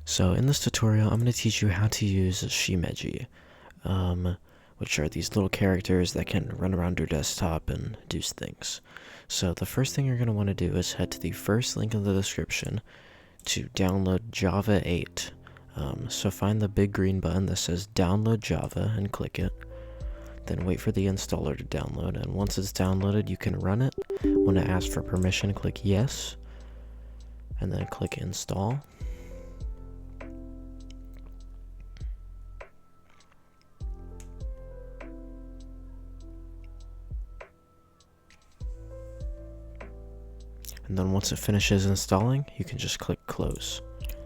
So in this tutorial, I'm going to teach you how to use shimeji, which are these little characters that can run around your desktop and do things. So the first thing you're going to want to do is head to the first link in the description to download Java 8. So find the big green button that says download Java and click it. Then wait for the installer to download, and once it's downloaded, you can run it. When it asks for permission, click yes, and then click install. And then once it finishes installing, you can just click close.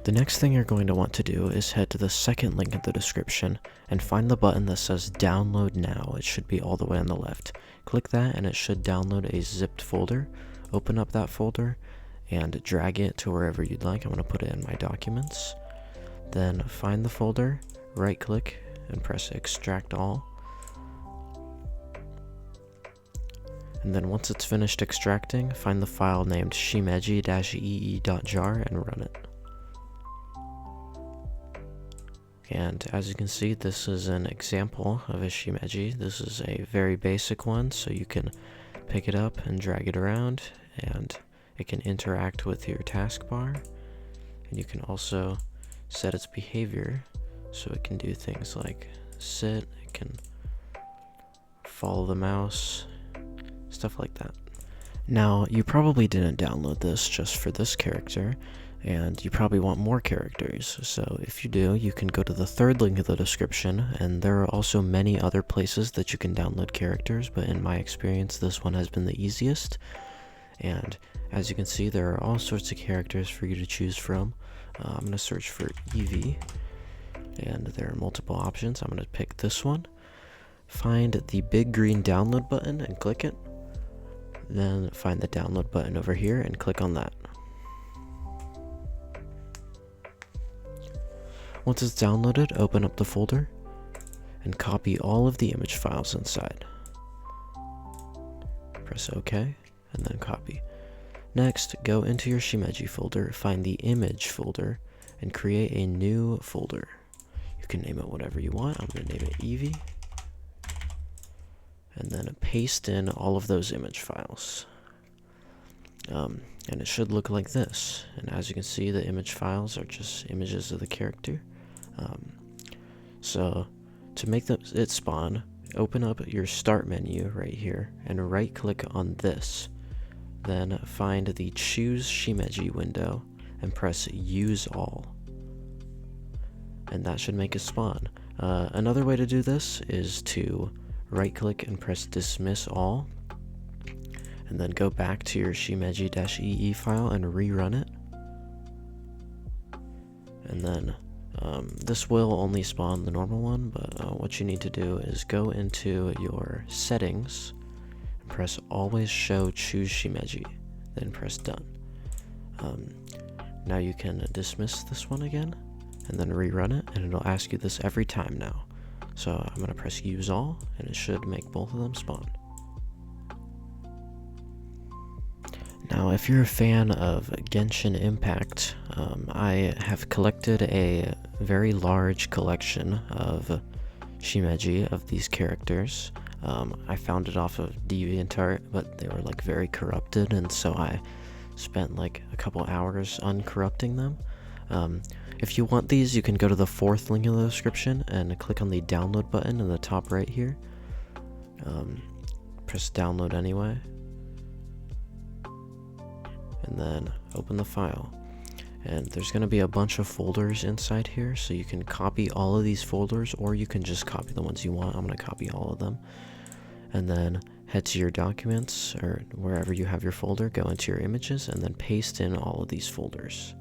The next thing you're going to want to do is head to the second link in the description and find the button that says download now. It should be all the way on the left. Click that and it should download a zipped folder. Open up that folder and drag it to wherever you'd like. I'm going to put it in my documents. Then find the folder, right click and press extract all. And then once it's finished extracting, find the file named shimeji-ee.jar and run it. And as you can see, this is an example of a shimeji. This is a very basic one, so you can pick it up and drag it around, and it can interact with your taskbar. And you can also set its behavior, so it can do things like sit, it can follow the mouse, stuff like that. Now, you probably didn't download this just for this character, and you probably want more characters. So if you do, you can go to the third link in the description, and there are also many other places that you can download characters, but in my experience, this one has been the easiest. And as you can see, there are all sorts of characters for you to choose from. I'm going to search for Eevee, and there are multiple options. I'm going to pick this one. Find the big green download button and click it. Then find the download button over here and click on that. Once it's downloaded, open up the folder and copy all of the image files inside. Press OK and then copy. Next, go into your Shimeji folder, find the image folder, and create a new folder. You can name it whatever you want. I'm going to name it Eevee. And then paste in all of those image files. And it should look like this. And as you can see, the image files are just images of the character. So to make it spawn, open up your start menu right here and right click on this. Then find the choose Shimeji window and press use all. And that should make it spawn. Another way to do this is to right click and press dismiss all, and then go back to your shimeji-ee file and rerun it. And then this will only spawn the normal one, but what you need to do is go into your settings and press always show choose shimeji, then press done. Now you can dismiss this one again and then rerun it, and it'll ask you this every time now. So I'm going to press use all, and it should make both of them spawn. Now, if you're a fan of Genshin Impact, I have collected a very large collection of shimeji of these characters. I found it off of DeviantArt, but they were like very corrupted, and so I spent like a couple hours uncorrupting them. If you want these, you can go to the fourth link in the description and click on the download button in the top right here. Press download anyway. And then open the file. And there's going to be a bunch of folders inside here, so you can copy all of these folders, or you can just copy the ones you want. I'm going to copy all of them. And then head to your documents, or wherever you have your folder, go into your images, and then paste in all of these folders.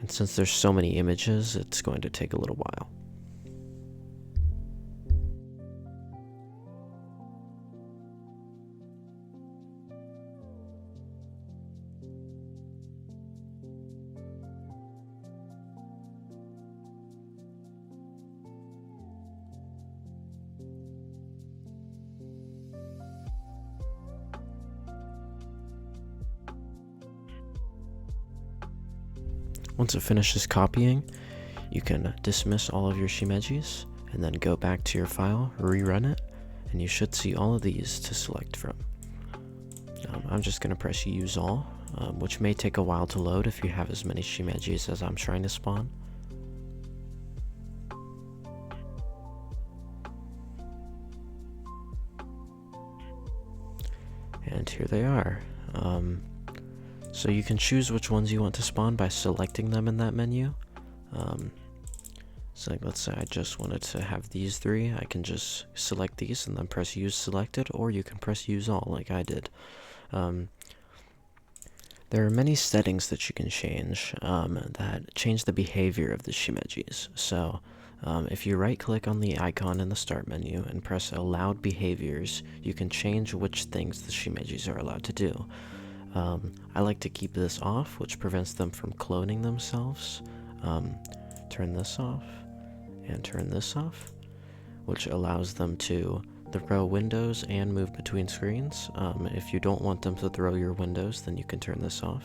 And since there's so many images, it's going to take a little while. Once it finishes copying, you can dismiss all of your shimejis and then go back to your file, rerun it, and you should see all of these to select from. I'm just going to press use all, which may take a while to load if you have as many shimejis as I'm trying to spawn. And here they are. So you can choose which ones you want to spawn by selecting them in that menu. So let's say I just wanted to have these three. I can just select these and then press use selected, or you can press use all like I did. There are many settings that you can change that change the behavior of the shimejis. So if you right click on the icon in the start menu and press allowed behaviors, you can change which things the shimejis are allowed to do. I like to keep this off, which prevents them from cloning themselves. Turn this off and turn this off, which allows them to throw windows and move between screens. If you don't want them to throw your windows, then you can turn this off.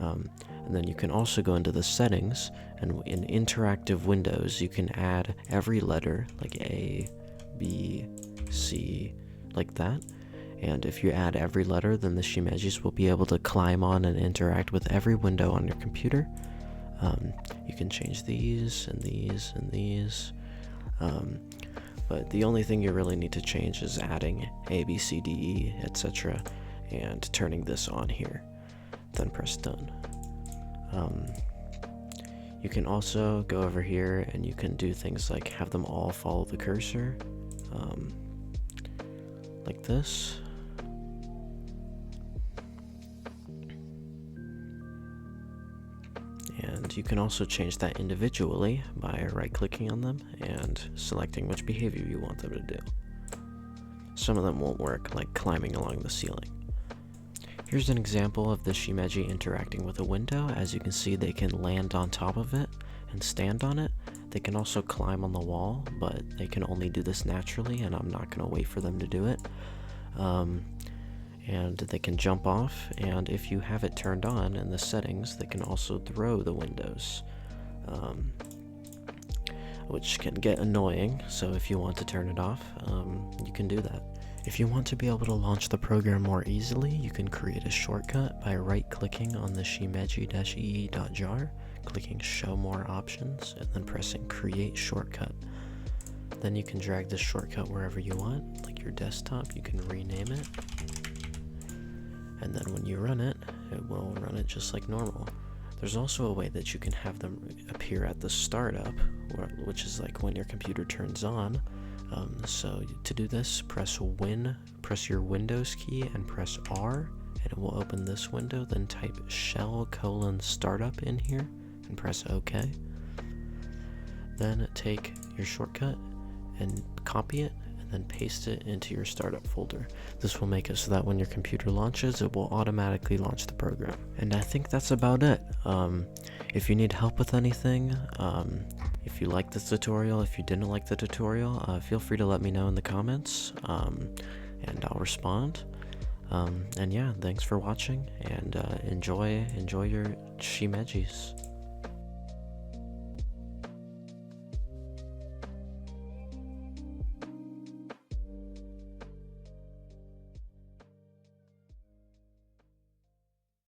And then you can also go into the settings, and in interactive windows you can add every letter, like A, B, C, like that. And if you add every letter, then the shimejis will be able to climb on and interact with every window on your computer. You can change these and these and these. But the only thing you really need to change is adding A, B, C, D, E, etc. and turning this on here. Then press done. You can also go over here and you can do things like have them all follow the cursor, like this. And you can also change that individually by right-clicking on them and selecting which behavior you want them to do. Some of them won't work, like climbing along the ceiling. Here's an example of the shimeji interacting with a window. As you can see, they can land on top of it and stand on it. They can also climb on the wall, but they can only do this naturally, and I'm not going to wait for them to do it. And they can jump off, and if you have it turned on in the settings, they can also throw the windows, which can get annoying. So if you want to turn it off, you can do that. If you want to be able to launch the program more easily, you can create a shortcut by right-clicking on the shimeji-ee.jar, clicking show more options, and then pressing create shortcut. Then you can drag this shortcut wherever you want, like your desktop. You can rename it, and then when you run it, it will run it just like normal. There's also a way that you can have them appear at the startup, which is like when your computer turns on. So to do this, press your Windows key and press R, and it will open this window. Then type shell:startup in here and press OK. Then take your shortcut and copy it, and then paste it into your startup folder. This will make it so that when your computer launches, it will automatically launch the program. And I think that's about it. If you need help with anything, if you liked this tutorial, if you didn't like the tutorial, feel free to let me know in the comments, and I'll respond. And yeah, thanks for watching, and enjoy your shimejis.